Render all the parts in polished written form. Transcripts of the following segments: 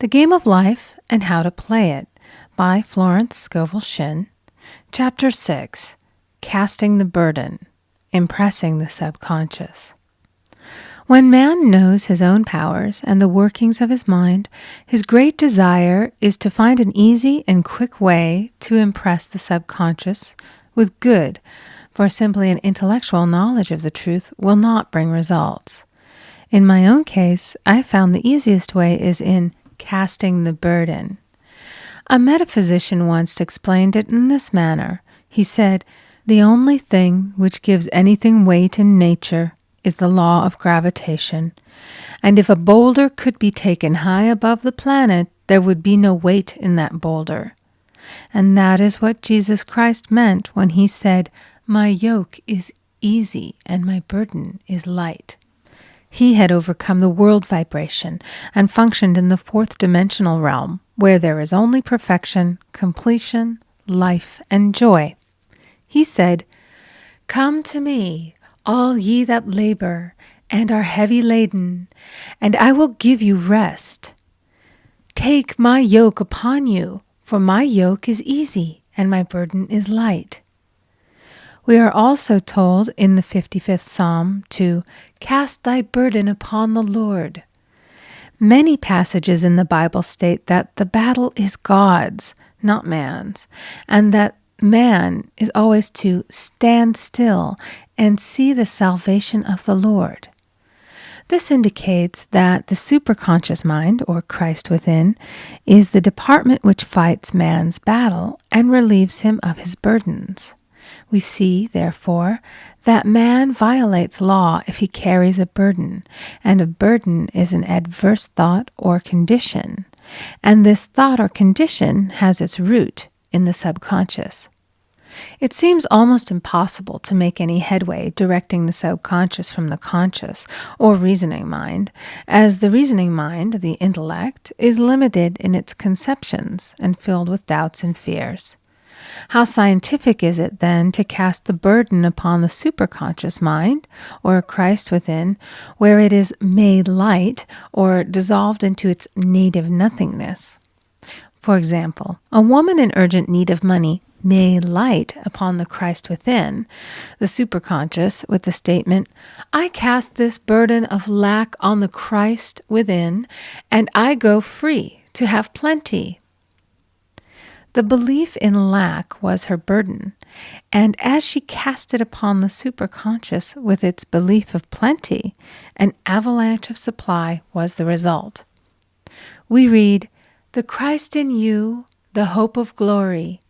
The Game of Life and How to Play It by Florence Scovel Shinn. Chapter 6, Casting the Burden, Impressing the Subconscious. When man knows his own powers and the workings of his mind, his great desire is to find an easy and quick way to impress the subconscious with good, for simply an intellectual knowledge of the truth will not bring results. In my own case, I found the easiest way is in casting the burden. A metaphysician once explained it in this manner. He said, "The only thing which gives anything weight in nature is the law of gravitation, and if a boulder could be taken high above the planet, there would be no weight in that boulder." And that is what Jesus Christ meant when he said, "My yoke is easy and my burden is light." He had overcome the world vibration and functioned in the fourth dimensional realm, where there is only perfection, completion, life, and joy. He said, "Come to me, all ye that labor and are heavy laden, and I will give you rest. Take my yoke upon you, for my yoke is easy and my burden is light." We are also told in the 55th Psalm to cast thy burden upon the Lord. Many passages in the Bible state that the battle is God's, not man's, and that man is always to stand still and see the salvation of the Lord. This indicates that the superconscious mind, or Christ within, is the department which fights man's battle and relieves him of his burdens. We see, therefore, that man violates law if he carries a burden, and a burden is an adverse thought or condition, and this thought or condition has its root in the subconscious. It seems almost impossible to make any headway directing the subconscious from the conscious or reasoning mind, as the reasoning mind, the intellect, is limited in its conceptions and filled with doubts and fears. How scientific is it, then, to cast the burden upon the superconscious mind, or Christ within, where it is made light or dissolved into its native nothingness? For example, a woman in urgent need of money may light upon the Christ within, the superconscious, with the statement, "I cast this burden of lack on the Christ within, and I go free to have plenty." The belief in lack was her burden, and as she cast it upon the superconscious with its belief of plenty, an avalanche of supply was the result. We read, "The Christ in you, the hope of glory."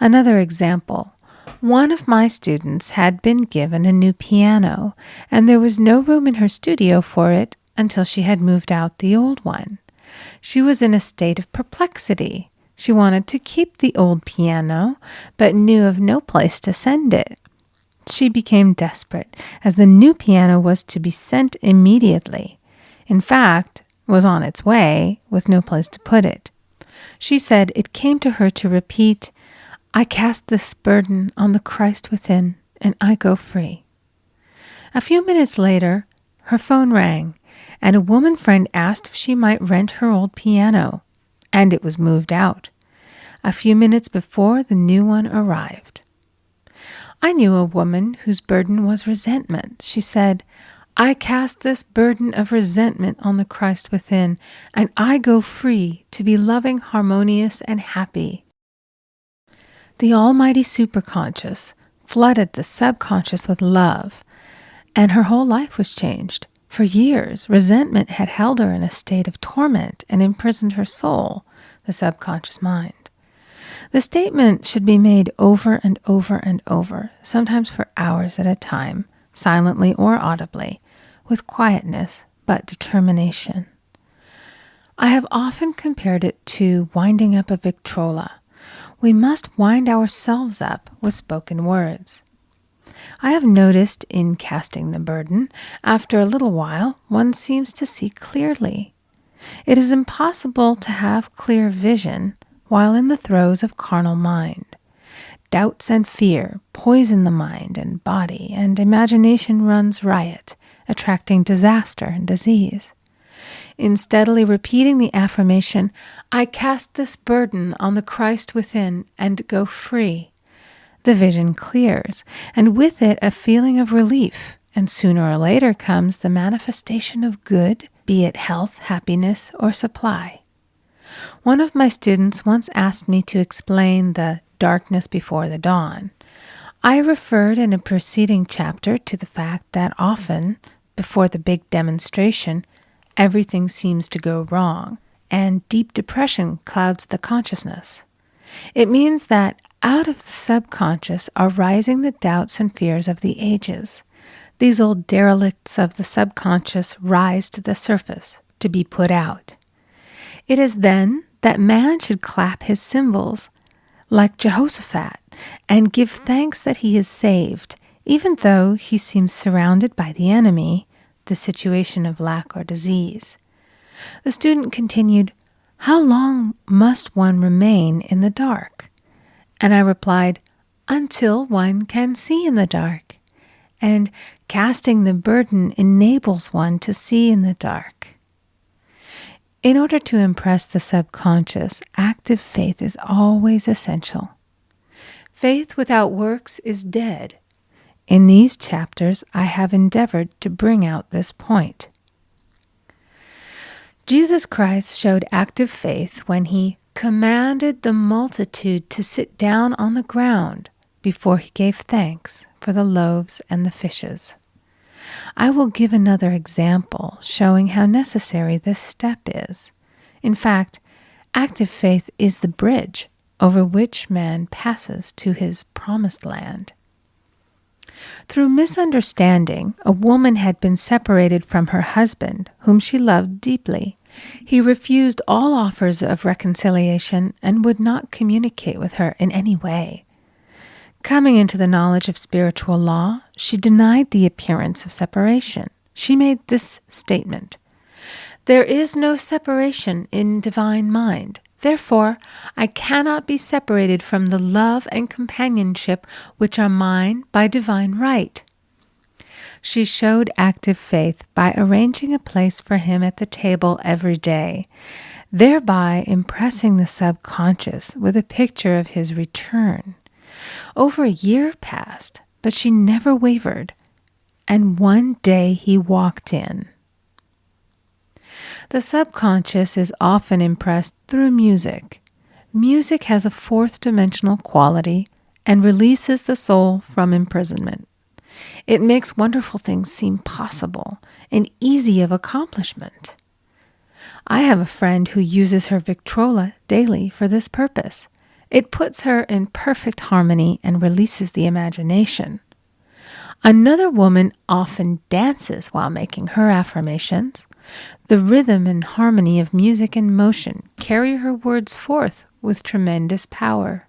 Another example. One of my students had been given a new piano, and there was no room in her studio for it until she had moved out the old one. She was in a state of perplexity. She wanted to keep the old piano, but knew of no place to send it. She became desperate, as the new piano was to be sent immediately. In fact, was on its way, with no place to put it. She said it came to her to repeat, "I cast this burden on the Christ within, and I go free." A few minutes later, her phone rang, and a woman friend asked if she might rent her old piano, and it was moved out. A few minutes before, the new one arrived. I knew a woman whose burden was resentment. She said, "I cast this burden of resentment on the Christ within, and I go free to be loving, harmonious, and happy." The almighty superconscious flooded the subconscious with love, and her whole life was changed. For years, resentment had held her in a state of torment and imprisoned her soul, the subconscious mind. The statement should be made over and over and over, sometimes for hours at a time, silently or audibly, with quietness but determination. I have often compared it to winding up a Victrola. We must wind ourselves up with spoken words. I have noticed in casting the burden, after a little while, one seems to see clearly. It is impossible to have clear vision while in the throes of carnal mind. Doubts and fear poison the mind and body, and imagination runs riot, attracting disaster and disease. In steadily repeating the affirmation, "I cast this burden on the Christ within and go free," the vision clears, and with it a feeling of relief, and sooner or later comes the manifestation of good, be it health, happiness, or supply. One of my students once asked me to explain the darkness before the dawn. I referred in a preceding chapter to the fact that often, before the big demonstration, everything seems to go wrong, and deep depression clouds the consciousness. It means that out of the subconscious are rising the doubts and fears of the ages. These old derelicts of the subconscious rise to the surface to be put out. It is then that man should clap his cymbals, like Jehoshaphat, and give thanks that he is saved, even though he seems surrounded by the enemy, the situation of lack or disease. The student continued, "How long must one remain in the dark?" And I replied, "Until one can see in the dark." And casting the burden enables one to see in the dark. In order to impress the subconscious, active faith is always essential. Faith without works is dead. In these chapters, I have endeavored to bring out this point. Jesus Christ showed active faith when he commanded the multitude to sit down on the ground before he gave thanks for the loaves and the fishes. I will give another example showing how necessary this step is. In fact, active faith is the bridge over which man passes to his promised land. Through misunderstanding, a woman had been separated from her husband, whom she loved deeply. He refused all offers of reconciliation and would not communicate with her in any way. Coming into the knowledge of spiritual law, she denied the appearance of separation. She made this statement: "There is no separation in divine mind. Therefore, I cannot be separated from the love and companionship which are mine by divine right." She showed active faith by arranging a place for him at the table every day, thereby impressing the subconscious with a picture of his return. Over a year passed, but she never wavered, and one day he walked in. The subconscious is often impressed through music. Music has a fourth-dimensional quality and releases the soul from imprisonment. It makes wonderful things seem possible and easy of accomplishment. I have a friend who uses her Victrola daily for this purpose. It puts her in perfect harmony and releases the imagination. Another woman often dances while making her affirmations. The rhythm and harmony of music and motion carry her words forth with tremendous power.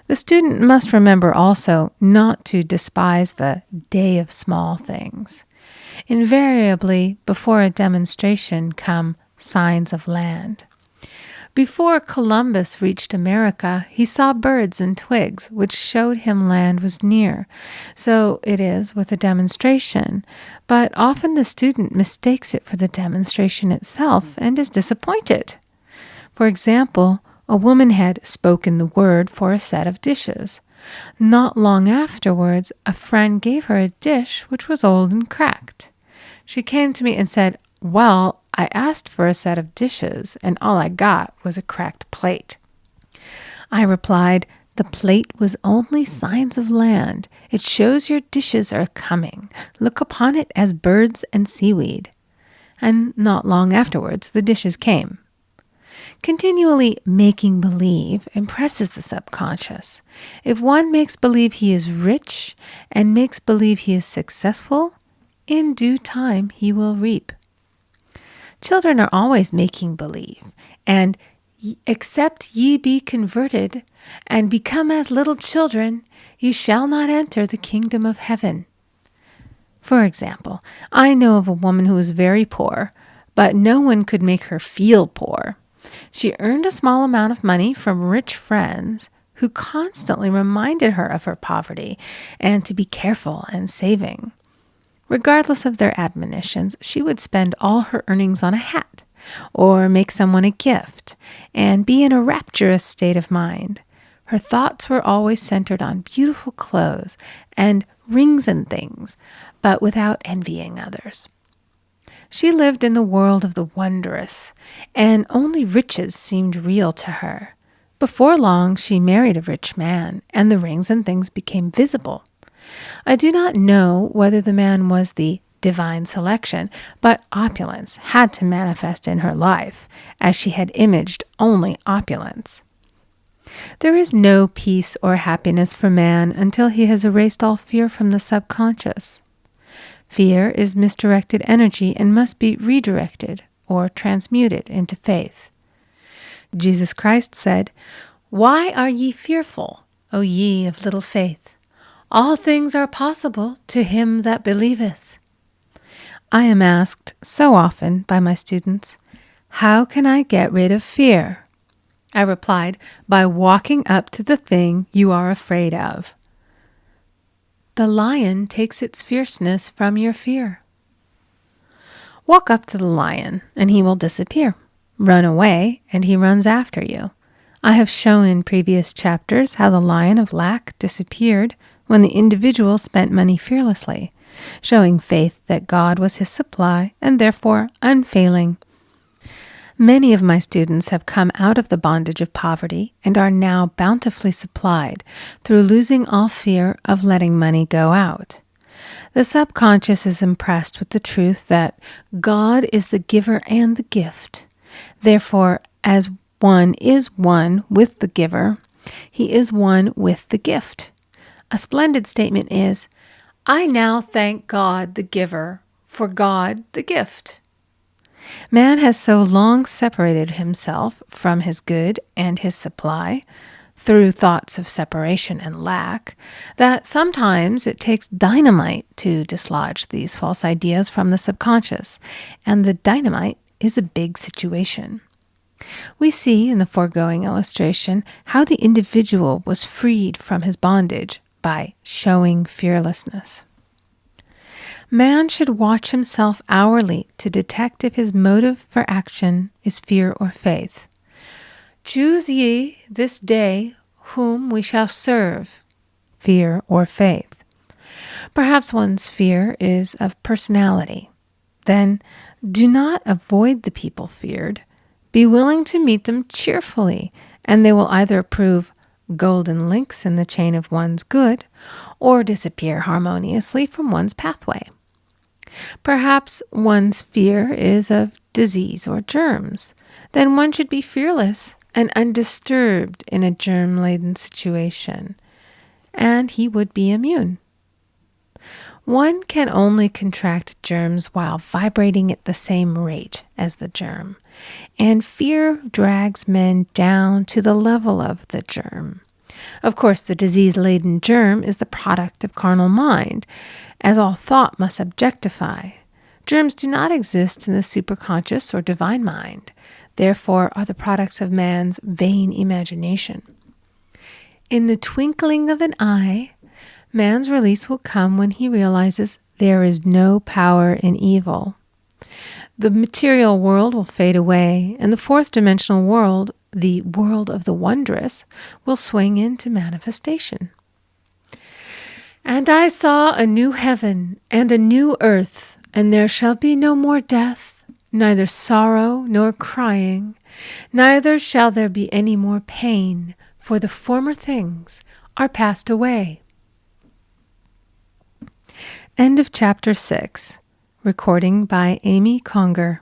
The student must remember also not to despise the day of small things. Invariably, before a demonstration come signs of land. Before Columbus reached America, he saw birds and twigs, which showed him land was near. So it is with a demonstration, but often the student mistakes it for the demonstration itself and is disappointed. For example, a woman had spoken the word for a set of dishes. Not long afterwards, a friend gave her a dish which was old and cracked. She came to me and said, "Well, I asked for a set of dishes, and all I got was a cracked plate." I replied, "The plate was only signs of land. It shows your dishes are coming. Look upon it as birds and seaweed." And not long afterwards, the dishes came. Continually making believe impresses the subconscious. If one makes believe he is rich and makes believe he is successful, in due time he will reap. Children are always making believe, and "Except ye be converted and become as little children, ye shall not enter the kingdom of heaven." For example, I know of a woman who was very poor, but no one could make her feel poor. She earned a small amount of money from rich friends who constantly reminded her of her poverty and to be careful and saving. Regardless of their admonitions, she would spend all her earnings on a hat, or make someone a gift, and be in a rapturous state of mind. Her thoughts were always centered on beautiful clothes and rings and things, but without envying others. She lived in the world of the wondrous, and only riches seemed real to her. Before long, she married a rich man, and the rings and things became visible. I do not know whether the man was the divine selection, but opulence had to manifest in her life, as she had imaged only opulence. There is no peace or happiness for man until he has erased all fear from the subconscious. Fear is misdirected energy and must be redirected or transmuted into faith. Jesus Christ said, "Why are ye fearful, O ye of little faith? All things are possible to him that believeth." I am asked so often by my students, "How can I get rid of fear?" I replied, "By walking up to the thing you are afraid of." The lion takes its fierceness from your fear. Walk up to the lion, and he will disappear. Run away, and he runs after you. I have shown in previous chapters how the lion of lack disappeared when the individual spent money fearlessly, showing faith that God was his supply and therefore unfailing. Many of my students have come out of the bondage of poverty and are now bountifully supplied through losing all fear of letting money go out. The subconscious is impressed with the truth that God is the giver and the gift. Therefore, as one is one with the giver, he is one with the gift. A splendid statement is, "I now thank God the giver for God the gift." Man has so long separated himself from his good and his supply, through thoughts of separation and lack, that sometimes it takes dynamite to dislodge these false ideas from the subconscious, and the dynamite is a big situation. We see in the foregoing illustration how the individual was freed from his bondage by showing fearlessness. Man should watch himself hourly to detect if his motive for action is fear or faith. "Choose ye this day whom we shall serve," fear or faith. Perhaps one's fear is of personality. Then do not avoid the people feared. Be willing to meet them cheerfully, and they will either prove golden links in the chain of one's good, or disappear harmoniously from one's pathway. Perhaps one's fear is of disease or germs. Then one should be fearless and undisturbed in a germ-laden situation, and he would be immune. One can only contract germs while vibrating at the same rate as the germ, and fear drags men down to the level of the germ. Of course, the disease-laden germ is the product of carnal mind, as all thought must objectify. Germs do not exist in the superconscious or divine mind, therefore are the products of man's vain imagination. In the twinkling of an eye, man's release will come when he realizes there is no power in evil. The material world will fade away, and the fourth dimensional world, the world of the wondrous, will swing into manifestation. "And I saw a new heaven and a new earth, and there shall be no more death, neither sorrow nor crying, neither shall there be any more pain, for the former things are passed away." End of chapter 6. Recording by Amy Conger.